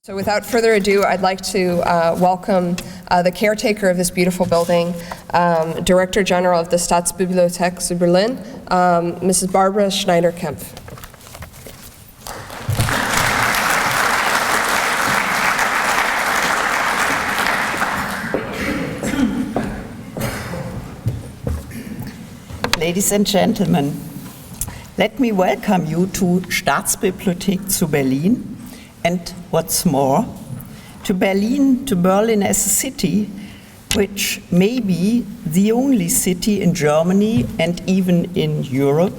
So without further ado, I'd like to welcome the caretaker of this beautiful building, Director General of the Staatsbibliothek zu Berlin, Mrs. Barbara Schneider-Kempf. Ladies and gentlemen, let me welcome you to Staatsbibliothek zu Berlin, and what's more, to Berlin as a city, which may be the only city in Germany and even in Europe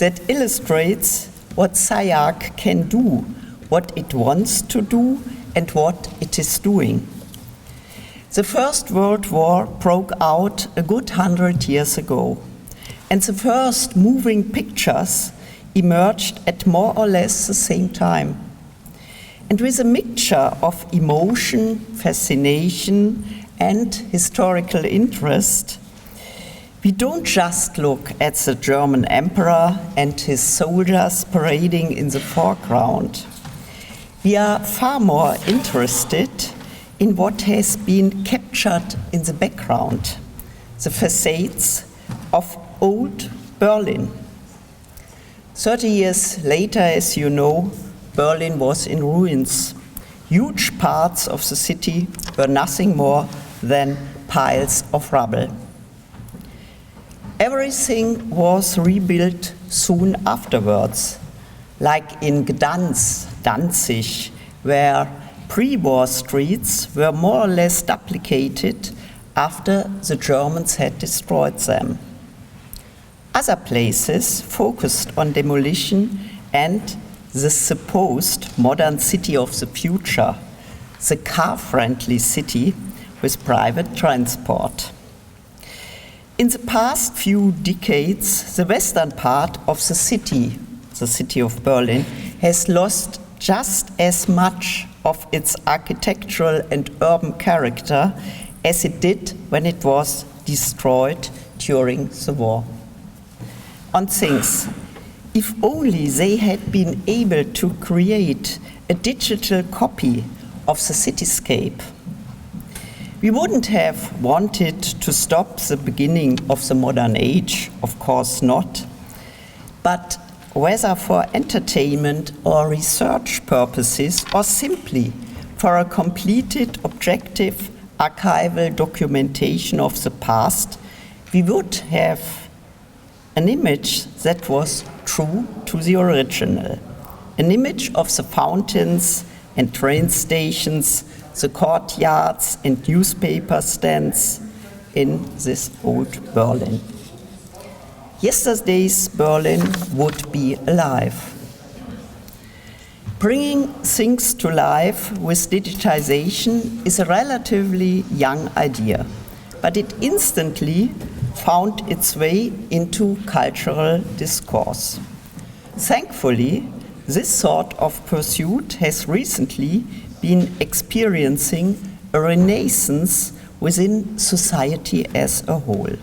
that illustrates what CyArk can do, what it wants to do, and what it is doing. The First World War broke out a good 100 years ago, and the first moving pictures emerged at more or less the same time. And with a mixture of emotion, fascination, and historical interest, we don't just look at the German emperor and his soldiers parading in the foreground. We are far more interested in what has been captured in the background, the facades of old Berlin. 30 years later, as you know, Berlin was in ruins. Huge parts of the city were nothing more than piles of rubble. Everything was rebuilt soon afterwards, like in Gdansk, Danzig, where pre-war streets were more or less duplicated after the Germans had destroyed them. Other places focused on demolition and the supposed modern city of the future, the car-friendly city with private transport. In the past few decades, the western part of the city of Berlin, has lost just as much of its architectural and urban character as it did when it was destroyed during the war. On things, if only they had been able to create a digital copy of the cityscape. We wouldn't have wanted to stop the beginning of the modern age, of course not, but whether for entertainment or research purposes or simply for a completed objective archival documentation of the past, we would have an image that was true to the original, an image of the fountains and train stations, the courtyards and newspaper stands in this old Berlin. Yesterday's Berlin would be alive. Bringing things to life with digitization is a relatively young idea, but it instantly found its way into cultural discourse. Thankfully, this sort of pursuit has recently been experiencing a renaissance within society as a whole.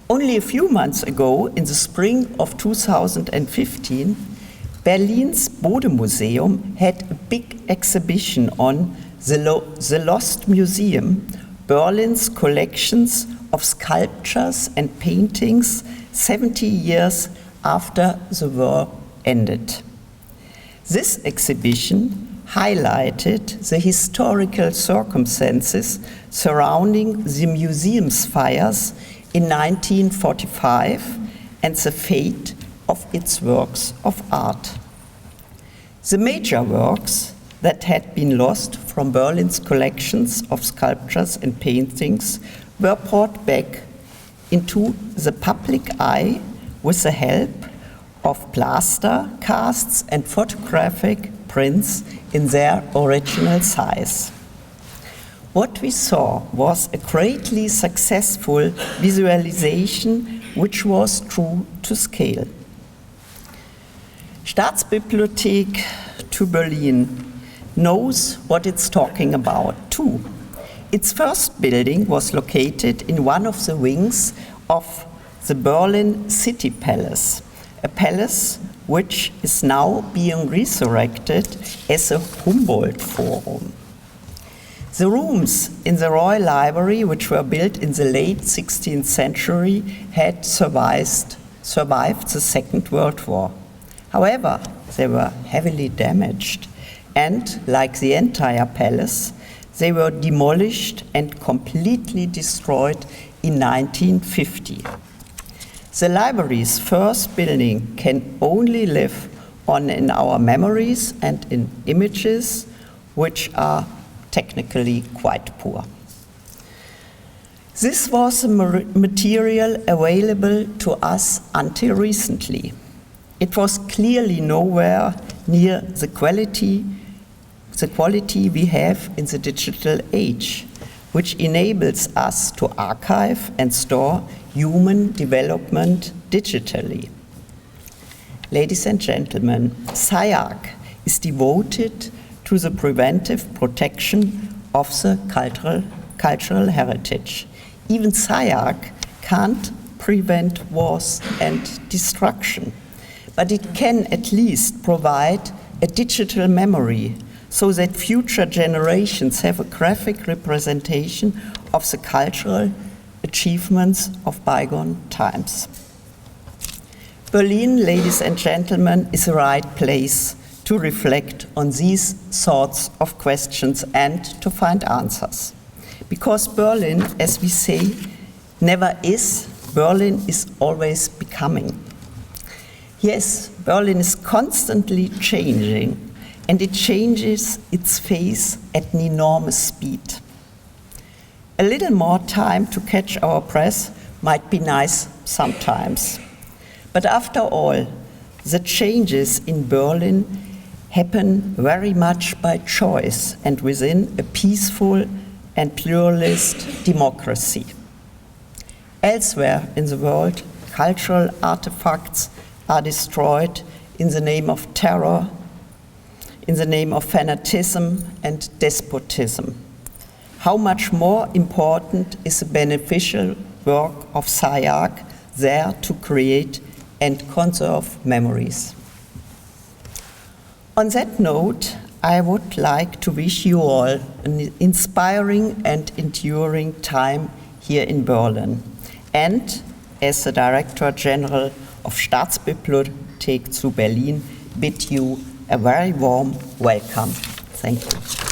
Only a few months ago, in the spring of 2015, Berlin's Bode Museum had a big exhibition on the Lost Museum, Berlin's collections of sculptures and paintings 70 years after the war ended. This exhibition highlighted the historical circumstances surrounding the museum's fires in 1945 and the fate of its works of art. The major works that had been lost from Berlin's collections of sculptures and paintings were brought back into the public eye with the help of plaster casts and photographic prints in their original size. What we saw was a greatly successful visualization which was true to scale. Staatsbibliothek zu Berlin knows what it's talking about too. Its first building was located in one of the wings of the Berlin City Palace, a palace which is now being resurrected as a Humboldt Forum. The rooms in the Royal Library, which were built in the late 16th century, had survived the Second World War. However, they were heavily damaged, and like the entire palace, they were demolished and completely destroyed in 1950. The library's first building can only live on in our memories and in images which are technically quite poor. This was a material available to us until recently. It was clearly nowhere near the quality we have in the digital age, which enables us to archive and store human development digitally. Ladies and gentlemen, CyArk is devoted to the preventive protection of the cultural heritage. Even CyArk can't prevent wars and destruction, but it can at least provide a digital memory so that future generations have a graphic representation of the cultural achievements of bygone times. Berlin, ladies and gentlemen, is the right place to reflect on these sorts of questions and to find answers. Because Berlin, as we say, never is, Berlin is always becoming. Yes, Berlin is constantly changing, and it changes its face at an enormous speed. A little more time to catch our breath might be nice sometimes. But after all, the changes in Berlin happen very much by choice and within a peaceful and pluralist democracy. Elsewhere in the world, cultural artifacts are destroyed in the name of terror, in the name of fanatism and despotism. How much more important is the beneficial work of CyArk there to create and conserve memories? On that note, I would like to wish you all an inspiring and enduring time here in Berlin. And as the Director General of Staatsbibliothek zu Berlin, bid you a very warm welcome. Thank you.